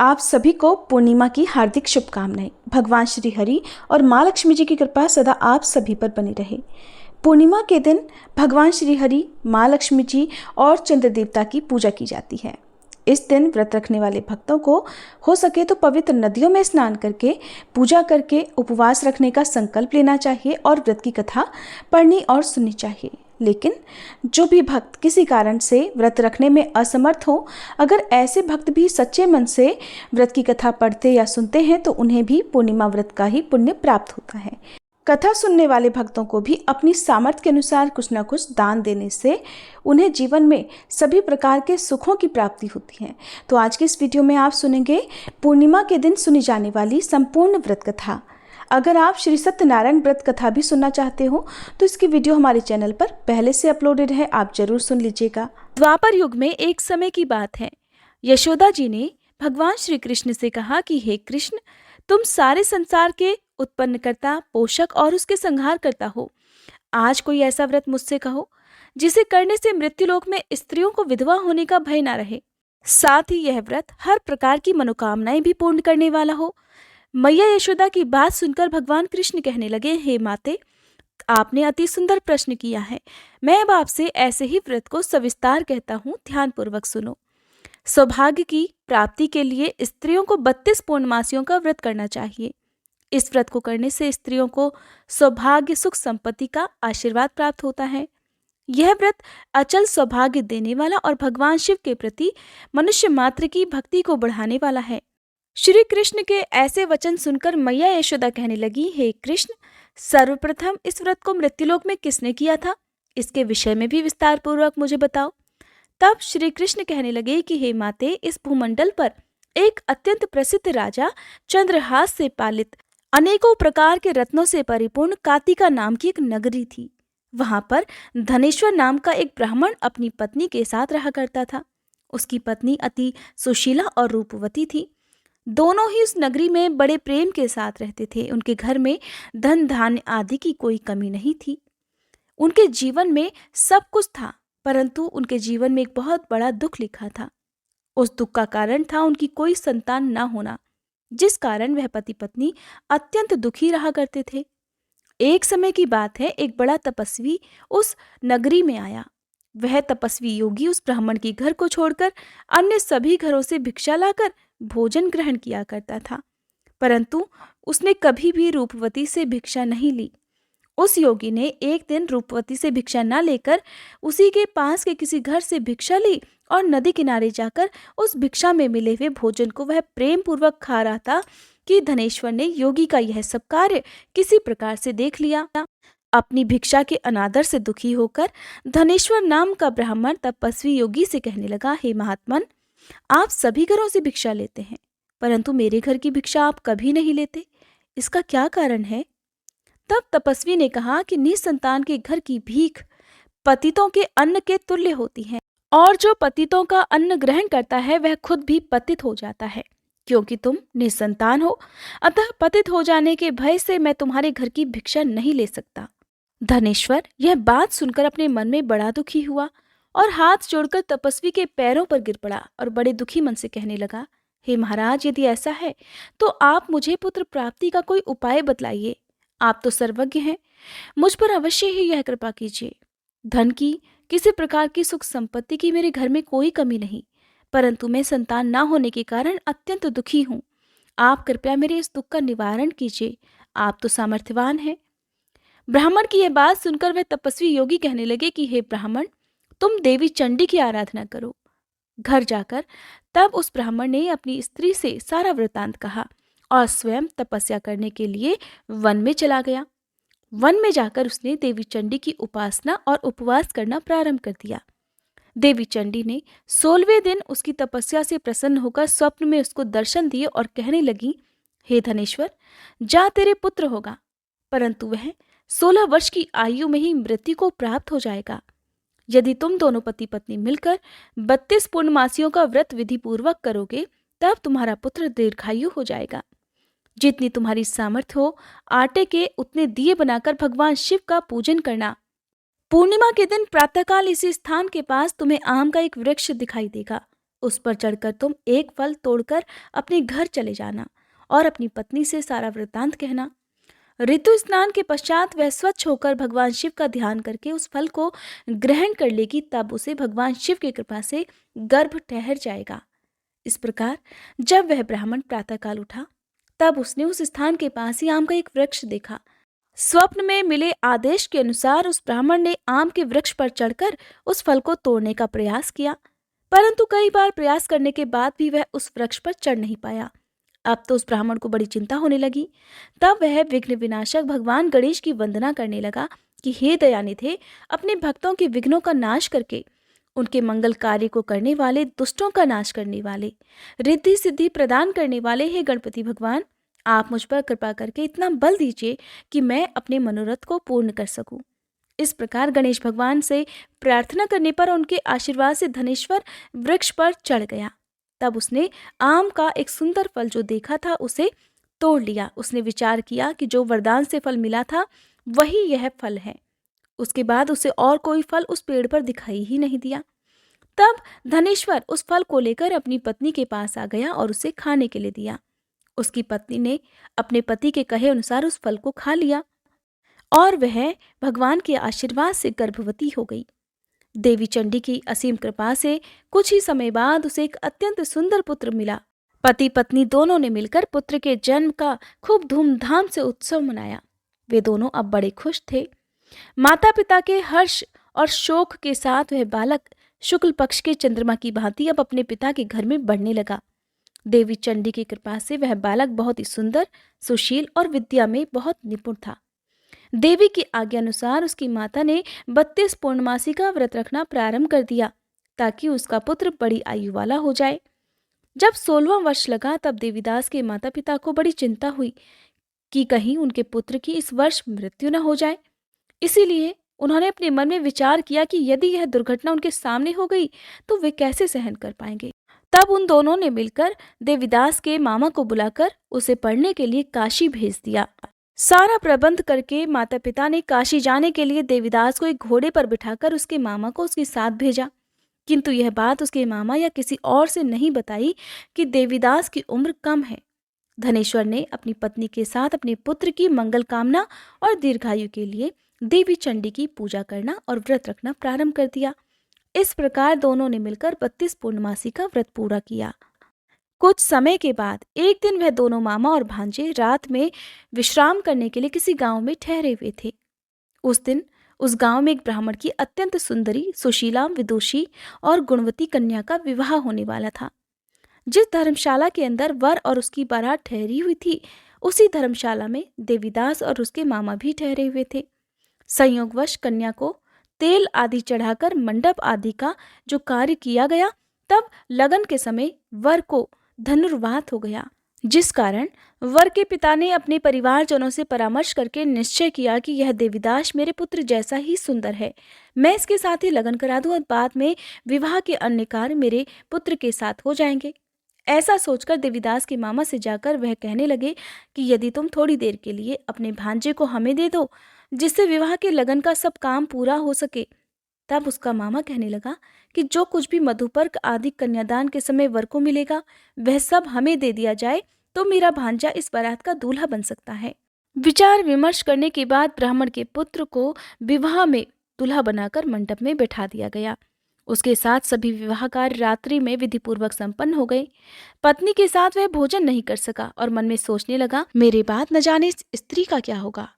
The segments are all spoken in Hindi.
आप सभी को पूर्णिमा की हार्दिक शुभकामनाएं। भगवान श्री हरि और माँ लक्ष्मी जी की कृपा सदा आप सभी पर बनी रहे। पूर्णिमा के दिन भगवान श्री हरि, माँ लक्ष्मी जी और चंद्र देवता की पूजा की जाती है। इस दिन व्रत रखने वाले भक्तों को हो सके तो पवित्र नदियों में स्नान करके, पूजा करके उपवास रखने का संकल्प लेना चाहिए और व्रत की कथा पढ़नी और सुननी चाहिए। लेकिन जो भी भक्त किसी कारण से व्रत रखने में असमर्थ हो, अगर ऐसे भक्त भी सच्चे मन से व्रत की कथा पढ़ते या सुनते हैं तो उन्हें भी पूर्णिमा व्रत का ही पुण्य प्राप्त होता है। कथा सुनने वाले भक्तों को भी अपनी सामर्थ्य के अनुसार कुछ न कुछ दान देने से उन्हें जीवन में सभी प्रकार के सुखों की प्राप्ति होती है। तो आज के इस वीडियो में आप सुनेंगे पूर्णिमा के दिन सुनी जाने वाली संपूर्ण व्रत कथा। अगर आप श्री सत्यनारायण व्रत कथा भी सुनना चाहते हो तो इसकी वीडियो हमारे चैनल पर पहले से अपलोडेड है, आप जरूर सुन लीजिएगा। द्वापर युग में एक समय की बात है। यशोदा जी ने भगवान श्री कृष्ण से कहा कि हे कृष्ण, तुम सारे संसार के उत्पन्नकर्ता, पोषक और उसके संहार करता हो। आज कोई ऐसा व्रत मुझसे कहो जिसे करने से मृत्युलोक में स्त्रियों को विधवा होने का भय ना रहे, साथ ही यह व्रत हर प्रकार की मनोकामनाएं भी पूर्ण करने वाला हो। मैया यशोदा की बात सुनकर भगवान कृष्ण कहने लगे, हे माते, आपने अति सुंदर प्रश्न किया है। मैं अब आपसे ऐसे ही व्रत को सविस्तार कहता हूँ, ध्यानपूर्वक सुनो। सौभाग्य की प्राप्ति के लिए स्त्रियों को 32 पूर्णमासियों का व्रत करना चाहिए। इस व्रत को करने से स्त्रियों को सौभाग्य, सुख, संपत्ति का आशीर्वाद प्राप्त होता है। यह व्रत अचल सौभाग्य देने वाला और भगवान शिव के प्रति मनुष्य मात्र की भक्ति को बढ़ाने वाला है। श्री कृष्ण के ऐसे वचन सुनकर मैया यशोदा कहने लगी, हे कृष्ण, सर्वप्रथम इस व्रत को मृत्युलोक में किसने किया था? इसके विषय में भी विस्तार पूर्वक मुझे बताओ। तब श्री कृष्ण कहने लगे कि हे माते, इस भूमंडल पर एक अत्यंत प्रसिद्ध राजा, चंद्रहास से पालित, अनेकों प्रकार के रत्नों से परिपूर्ण कातिका नाम की एक नगरी थी। वहां पर धनेश्वर नाम का एक ब्राह्मण अपनी पत्नी के साथ रहा करता था। उसकी पत्नी अति सुशीला और रूपवती थी। दोनों ही उस नगरी में बड़े प्रेम के साथ रहते थे। उनके घर में धन धान्य आदि की कोई कमी नहीं थी। उनके जीवन में सब कुछ था, परंतु उनके जीवन में एक बहुत बड़ा दुख लिखा था। उस दुख का कारण था उनकी कोई संतान न होना, जिस कारण वह पति पत्नी अत्यंत दुखी रहा करते थे। एक समय की बात है, एक बड़ा तपस्वी उस नगरी में आया। वह तपस्वी योगी उस ब्राह्मण के घर को छोड़कर अन्य सभी घरों से भिक्षा लाकर भोजन ग्रहण किया करता था, परंतु उसने कभी भी रूपवती से भिक्षा नहीं ली। उस योगी ने एक दिन रूपवती से भिक्षा न लेकर उसी के पास के किसी घर से भिक्षा ली और नदी किनारे जाकर उस भिक्षा में मिले हुए भोजन को वह प्रेम पूर्वक खा रहा था कि धनेश्वर ने योगी का यह सब कार्य किसी प्रकार से देख लिया। अपनी भिक्षा के अनादर से दुखी होकर धनेश्वर नाम का ब्राह्मण तपस्वी योगी से कहने लगा, हे महात्मन, आप सभी घरों से भिक्षा लेते हैं, परंतु मेरे घर की भिक्षा आप कभी नहीं लेते, इसका क्या कारण है? तब तपस्वी ने कहा कि निसंतान के घर की भीख पतितों के अन्न के तुल्य होती है, और जो पतितों का अन्न ग्रहण करता है वह खुद भी पतित हो जाता है। क्योंकि तुम निसंतान हो, अतः पतित हो जाने के भय से मैं तुम्हारे घर की भिक्षा नहीं ले सकता। धनेश्वर यह बात सुनकर अपने मन में बड़ा दुखी हुआ और हाथ जोड़कर तपस्वी के पैरों पर गिर पड़ा और बड़े दुखी मन से कहने लगा, हे महाराज, यदि ऐसा है तो आप मुझे पुत्र प्राप्ति का कोई उपाय बतलाइए। आप तो सर्वज्ञ हैं, मुझ पर अवश्य ही यह कृपा कीजिए। धन की, किसी प्रकार की सुख संपत्ति की मेरे घर में कोई कमी नहीं, परंतु मैं संतान ना होने के कारण अत्यंत दुखी हूँ। आप कृपया मेरे इस दुख का निवारण कीजिए, आप तो सामर्थ्यवान हैं। ब्राह्मण की यह बात सुनकर वह तपस्वी योगी कहने लगे कि हे ब्राह्मण, तुम देवी चंडी की आराधना करो। घर जाकर तब उस ब्राह्मण ने अपनी स्त्री से सारा वृतांत कहा और स्वयं तपस्या करने के लिए वन में चला गया। वन में जाकर उसने देवी चंडी की उपासना और उपवास करना प्रारंभ कर दिया। देवी चंडी ने 16वें दिन उसकी तपस्या से प्रसन्न होकर स्वप्न में उसको दर्शन दिए और कहने लगी, हे धनेश्वर, जा, तेरे पुत्र होगा, परंतु वह 16 वर्ष की आयु में ही मृत्यु को प्राप्त हो जाएगा। यदि तुम दोनों पति पत्नी मिलकर 32 पूर्णमासियों का व्रत विधि पूर्वक करोगे, तब तुम्हारा पुत्र दीर्घायु हो जाएगा। जितनी तुम्हारी सामर्थ्य हो, आटे के उतने दिए बनाकर भगवान शिव का पूजन करना। पूर्णिमा के दिन प्रातःकाल इसी स्थान के पास तुम्हें आम का एक वृक्ष दिखाई देगा। उस पर चढ़कर तुम एक फल तोड़कर अपने घर चले जाना और अपनी पत्नी से सारा वृत्तांत कहना। ऋतु स्नान के पश्चात वह स्वच्छ होकर भगवान शिव का ध्यान करके उस फल को ग्रहण कर लेगी, तब उसे भगवान शिव की कृपा से गर्भ ठहर जाएगा। इस प्रकार जब वह ब्राह्मण प्रातःकाल उठा, तब उसने उस स्थान के पास ही आम का एक वृक्ष देखा। स्वप्न में मिले आदेश के अनुसार उस ब्राह्मण ने आम के वृक्ष पर चढ़कर उस फल को तोड़ने का प्रयास किया, परंतु कई बार प्रयास करने के बाद भी वह उस वृक्ष पर चढ़ नहीं पाया। अब तो उस ब्राह्मण को बड़ी चिंता होने लगी। तब वह विघ्न विनाशक भगवान गणेश की वंदना करने लगा कि हे दयानिधे, अपने भक्तों के विघ्नों का नाश करके उनके मंगल कार्य को करने वाले, दुष्टों का नाश करने वाले, रिद्धि सिद्धि प्रदान करने वाले हे गणपति भगवान, आप मुझ पर कृपा करके इतना बल दीजिए कि मैं अपने मनोरथ को पूर्ण कर सकूं। इस प्रकार गणेश भगवान से प्रार्थना करने पर उनके आशीर्वाद से धनेश्वर वृक्ष पर चढ़ गया। तब उसने आम का एक सुंदर फल जो देखा था उसे तोड़ लिया। उसने विचार किया कि जो वरदान से फल मिला था वही यह फल है। उसके बाद उसे और कोई फल उस पेड़ पर दिखाई ही नहीं दिया। तब धनेश्वर उस फल को लेकर अपनी पत्नी के पास आ गया और उसे खाने के लिए दिया। उसकी पत्नी ने अपने पति के कहे अनुसार उस फल को खा लिया और वह भगवान के आशीर्वाद से गर्भवती हो गई। देवी चंडी की असीम कृपा से कुछ ही समय बाद उसे एक अत्यंत सुंदर पुत्र मिला। पति पत्नी दोनों ने मिलकर पुत्र के जन्म का खूब धूमधाम से उत्सव मनाया। वे दोनों अब बड़े खुश थे। माता पिता के हर्ष और शोक के साथ वह बालक शुक्ल पक्ष के चंद्रमा की भांति अब अपने पिता के घर में बढ़ने लगा। देवी चंडी की कृपा से वह बालक बहुत ही सुंदर, सुशील और विद्या में बहुत निपुण था। देवी की आज्ञा अनुसार उसकी माता ने 32 पूर्णमासी का व्रत रखना प्रारंभ कर दिया ताकि उसका पुत्र बड़ी आयु वाला हो जाए। जब 16वां वर्ष लगा तब देवीदास के माता पिता को बड़ी चिंता हुई कि कहीं उनके पुत्र की इस वर्ष मृत्यु न हो जाए। इसीलिए उन्होंने अपने मन में विचार किया कि यदि यह दुर्घटना उनके सामने हो गई तो वे कैसे सहन कर पाएंगे। तब उन दोनों ने मिलकर देवीदास के मामा को बुलाकर उसे पढ़ने के लिए काशी भेज दिया। सारा प्रबंध करके माता पिता ने काशी जाने के लिए देवीदास को एक घोड़े पर बिठाकर उसके मामा को उसके साथ भेजा, किंतु यह बात उसके मामा या किसी और से नहीं बताई कि देवीदास की उम्र कम है। धनेश्वर ने अपनी पत्नी के साथ अपने पुत्र की मंगल कामना और दीर्घायु के लिए देवी चंडी की पूजा करना और व्रत रखना प्रारंभ कर दिया। इस प्रकार दोनों ने मिलकर 32 पूर्णमासी का व्रत पूरा किया। कुछ समय के बाद एक दिन वह दोनों मामा और भांजे रात में विश्राम करने के लिए किसी गांव में ठहरे हुए थे। उस दिन उस गांव में एक ब्राह्मण की अत्यंत सुंदरी, सुशीला, विदुषी और गुणवती कन्या का विवाह होने वाला था। जिस धर्मशाला के अंदर वर और उसकी बारात ठहरी हुई थी, उसी धर्मशाला में देवीदास और उसके मामा भी ठहरे हुए थे। संयोगवश कन्या को तेल आदि चढ़ाकर मंडप आदि का जो कार्य किया गया, तब लगन के समय वर को धनुर्वात हो गया, जिस कारण वर के पिता ने अपने परिवारजनों से परामर्श करके निश्चय किया कि यह देवीदास मेरे पुत्र जैसा ही सुंदर है, मैं इसके साथ ही लगन करा दूं और बाद में विवाह के अन्य कार्य मेरे पुत्र के साथ हो जाएंगे। ऐसा सोचकर देवीदास के मामा से जाकर वह कहने लगे कि यदि तुम थोड़ी देर के लिए अपने भांजे को हमें दे दो, जिससे विवाह के लगन का सब काम पूरा हो सके। तब उसका मामा कहने लगा कि जो कुछ भी मधुपर्क आदि कन्यादान के समय वर को मिलेगा वह सब हमें दे दिया जाए तो मेरा भांजा इस बारात का दूल्हा बन सकता है। विचार विमर्श करने के बाद ब्राह्मण के पुत्र को विवाह में दूल्हा बनाकर मंडप में बैठा दिया गया। उसके साथ सभी विवाह कार्य रात्रि में विधिपूर्वक संपन्न हो गए। पत्नी के साथ वह भोजन नहीं कर सका और मन में सोचने लगा, मेरे बाद न जाने इस स्त्री का क्या होगा।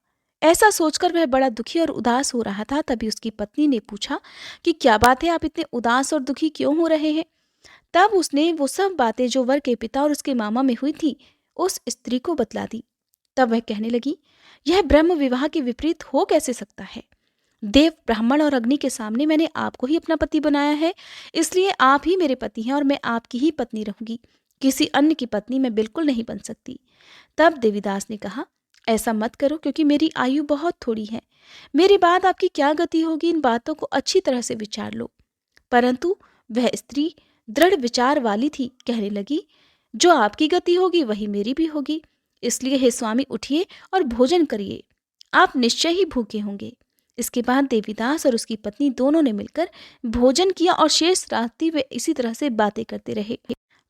ऐसा सोचकर वह बड़ा दुखी और उदास हो रहा था। तभी उसकी पत्नी ने पूछा कि क्या बात है, आप इतने उदास और दुखी क्यों हो रहे हैं। तब उसने वो सब बातें जो वर के पिता और उसके मामा में हुई थी उस स्त्री को बतला दी। तब वह कहने लगी, यह ब्रह्म विवाह के विपरीत हो कैसे सकता है। देव, ब्राह्मण और अग्नि के सामने मैंने आपको ही अपना पति बनाया है, इसलिए आप ही मेरे पति हैं और मैं आपकी ही पत्नी रहूंगी। किसी अन्य की पत्नी मैं बिल्कुल नहीं बन सकती। तब देवीदास ने कहा, ऐसा मत करो, क्योंकि मेरी आयु बहुत थोड़ी है। मेरे बाद आपकी क्या गति होगी, इन बातों को अच्छी तरह से विचार लो। परंतु वह स्त्री दृढ़ विचार वाली थी, कहने लगी, जो आपकी गति होगी वही मेरी भी होगी। इसलिए हे स्वामी, उठिए और भोजन करिए, आप निश्चय ही भूखे होंगे। इसके बाद देवीदास और उसकी पत्नी दोनों ने मिलकर भोजन किया और शेष रात्रि वे इसी तरह से बातें करते रहे।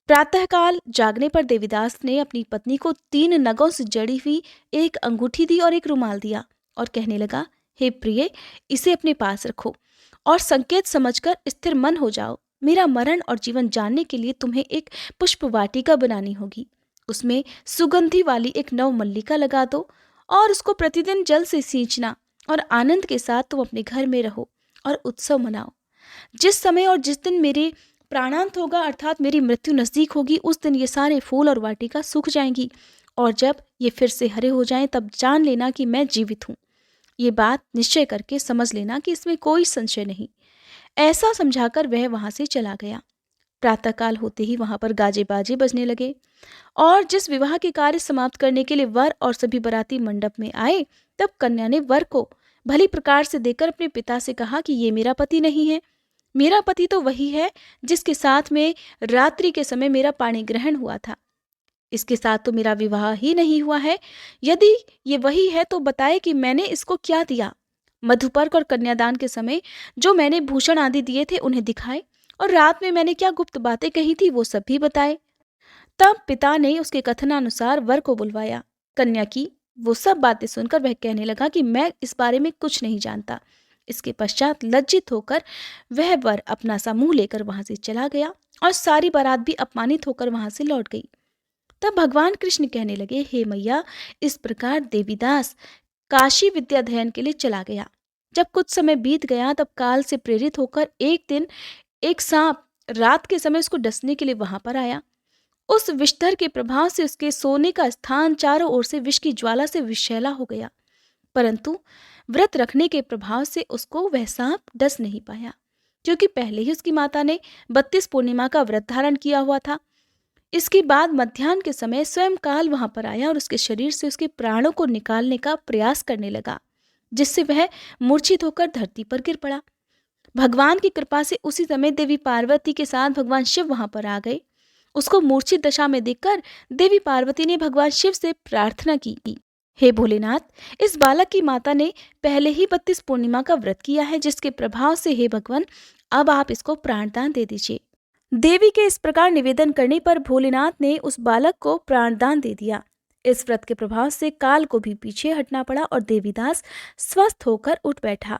प्रातःकाल जागने पर देवीदास ने अपनी पत्नी को 3 नगों से जड़ी हुई एक अंगूठी दी और एक रुमाल दिया और कहने लगा, हे प्रिय, इसे अपने पास रखो और संकेत समझकर स्थिर मन हो जाओ। मेरा मरण और जीवन जानने के लिए तुम्हें एक पुष्प वाटिका बनानी होगी। उसमें सुगंधी वाली एक नव मल्लिका लगा दो और उसको प्रतिदिन जल से सींचना और आनंद के साथ तुम अपने घर में रहो और उत्सव मनाओ। जिस समय और जिस दिन मेरे प्राणांत होगा अर्थात मेरी मृत्यु नजदीक होगी, उस दिन ये सारे फूल और वाटिका सूख जाएंगी और जब ये फिर से हरे हो जाएं तब जान लेना कि मैं जीवित हूँ। ये बात निश्चय करके समझ लेना कि इसमें कोई संशय नहीं। ऐसा समझाकर वह वहां से चला गया। प्रातःकाल होते ही वहां पर गाजे बाजे बजने लगे और जिस विवाह के कार्य समाप्त करने के लिए वर और सभी बाराती मंडप में आए, तब कन्या ने वर को भली प्रकार से देकर अपने पिता से कहा कि ये मेरा पति नहीं है। मेरा पति तो वही है जिसके साथ में रात्रि के समय मेरा पाणी ग्रहण हुआ था। इसके साथ तो मेरा विवाह ही नहीं हुआ है। यदि ये वही है तो बताए कि मैंने इसको क्या दिया। मधुपर्क और कन्यादान के समय जो मैंने भूषण आदि दिए थे उन्हें दिखाए और रात में मैंने क्या गुप्त बातें कही थी वो सब भी बताए। तब पिता ने उसके कथनानुसार वर को बुलवाया। कन्या की वो सब बातें सुनकर वह कहने लगा कि मैं इस बारे में कुछ नहीं जानता। इसके पश्चात लज्जित होकर वह वर अपना सा मुंह लेकर वहां से चला गया और सारी बारात भी अपमानित होकर वहां से लौट गई। तब भगवान कृष्ण कहने लगे, हे मैया, इस प्रकार देवीदास काशी विद्याध्ययन के लिए चला गया। जब कुछ समय बीत गया तब काल से प्रेरित होकर एक दिन एक सांप रात के समय उसको डसने के लिए वहां पर आया। उस विषधर के प्रभाव से उसके सोने का स्थान चारों ओर से विष की ज्वाला से विषैला हो गया, परंतु व्रत रखने के प्रभाव से उसको वह सांप डस नहीं पाया, क्योंकि पहले ही उसकी माता ने 32 पूर्णिमा का व्रत धारण किया हुआ था। इसके बाद मध्याह्न के समय स्वयं काल वहां पर आया और उसके शरीर से उसके प्राणों को निकालने का प्रयास करने लगा, जिससे वह मूर्छित होकर धरती पर गिर पड़ा। भगवान की कृपा से उसी समय देवी पार्वती के साथ भगवान शिव वहां पर आ गए। उसको मूर्छित दशा में देखकर देवी पार्वती ने भगवान शिव से प्रार्थना की, हे भोलेनाथ, इस बालक की माता ने पहले ही 32 पूर्णिमा का व्रत किया है, जिसके प्रभाव से हे भगवान अब आप इसको प्राणदान दे दीजिए। देवी के इस प्रकार निवेदन करने पर भोलेनाथ ने उस बालक को प्राणदान दे दिया। इस व्रत के प्रभाव से काल को भी पीछे हटना पड़ा और देवीदास स्वस्थ होकर उठ बैठा।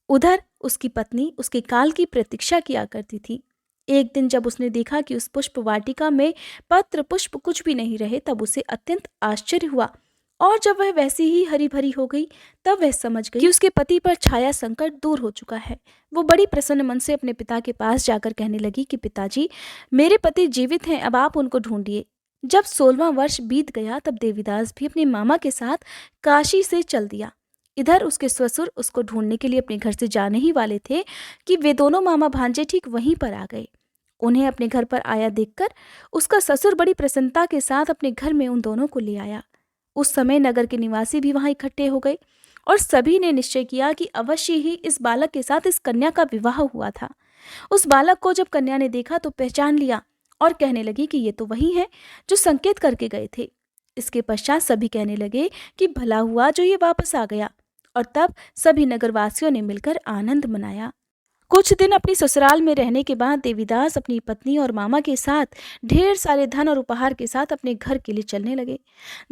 उधर उसकी पत्नी उसके काल की प्रतीक्षा किया करती थी। एक दिन जब उसने देखा कि उस पुष्प वाटिका में पत्र पुष्प कुछ भी नहीं रहे, तब उसे अत्यंत आश्चर्य हुआ और जब वह वैसी ही हरी भरी हो गई तब वह समझ गई कि उसके पति पर छाया संकट दूर हो चुका है। वो बड़ी प्रसन्न मन से अपने पिता के पास जाकर कहने लगी कि पिताजी, मेरे पति जीवित हैं, अब आप उनको ढूंढिए। जब 16वां वर्ष बीत गया तब देवीदास भी अपने मामा के साथ काशी से चल दिया। इधर उसके ससुर उसको ढूंढने के लिए अपने घर से जाने ही वाले थे कि वे दोनों मामा भांजे ठीक वहीं पर आ गए। उन्हें अपने घर पर आया देखकर उसका ससुर बड़ी प्रसन्नता के साथ अपने घर में उन दोनों को ले आया। उस समय नगर के निवासी भी वहां इकट्ठे हो गए और सभी ने निश्चय किया कि अवश्य ही इस बालक के साथ इस कन्या का विवाह हुआ था। उस बालक को जब कन्या ने देखा तो पहचान लिया और कहने लगी कि ये तो वही है जो संकेत करके गए थे। इसके पश्चात सभी कहने लगे कि भला हुआ जो ये वापस आ गया, और तब सभी नगरवासियों ने मिलकर आनंद मनाया। कुछ दिन अपनी ससुराल में रहने के बाद देवीदास अपनी पत्नी और मामा के साथ ढेर सारे धन और उपहार के साथ अपने घर के लिए चलने लगे।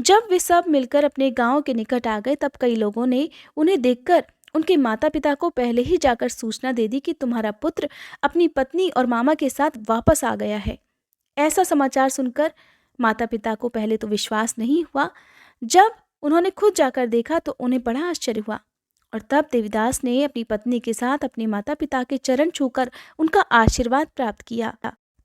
जब वे सब मिलकर अपने गांव के निकट आ गए तब कई लोगों ने उन्हें देखकर उनके माता पिता को पहले ही जाकर सूचना दे दी कि तुम्हारा पुत्र अपनी पत्नी और मामा के साथ वापस आ गया है। ऐसा समाचार सुनकर माता पिता को पहले तो विश्वास नहीं हुआ। जब उन्होंने खुद जाकर देखा तो उन्हें बड़ा आश्चर्य हुआ और तब देवीदास ने अपनी पत्नी के साथ अपने माता पिता के चरण छूकर उनका आशीर्वाद प्राप्त किया।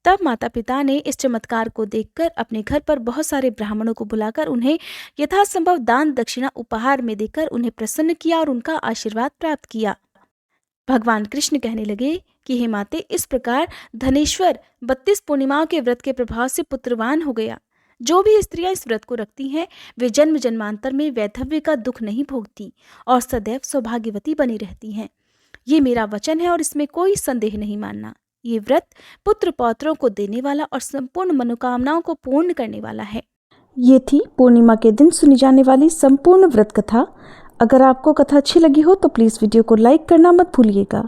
तब माता पिता ने इस चमत्कार को देखकर अपने घर पर बहुत सारे ब्राह्मणों को बुलाकर उन्हें यथासंभव दान दक्षिणा उपहार में देकर उन्हें प्रसन्न किया और उनका आशीर्वाद प्राप्त किया। भगवान कृष्ण कहने लगे कि हे माते, इस प्रकार धनेश्वर 32 पूर्णिमाओं के व्रत के प्रभाव से पुत्रवान हो गया। जो भी स्त्रियां इस व्रत को रखती हैं वे जन्म जन्मांतर में वैधव्य का दुख नहीं भोगती और सदैव सौभाग्यवती बनी रहती हैं। ये मेरा वचन है और इसमें कोई संदेह नहीं मानना। ये व्रत पुत्र पौत्रों को देने वाला और संपूर्ण मनोकामनाओं को पूर्ण करने वाला है। ये थी पूर्णिमा के दिन सुनी जाने वाली संपूर्ण व्रत कथा। अगर आपको कथा अच्छी लगी हो तो प्लीज़ वीडियो को लाइक करना मत भूलिएगा।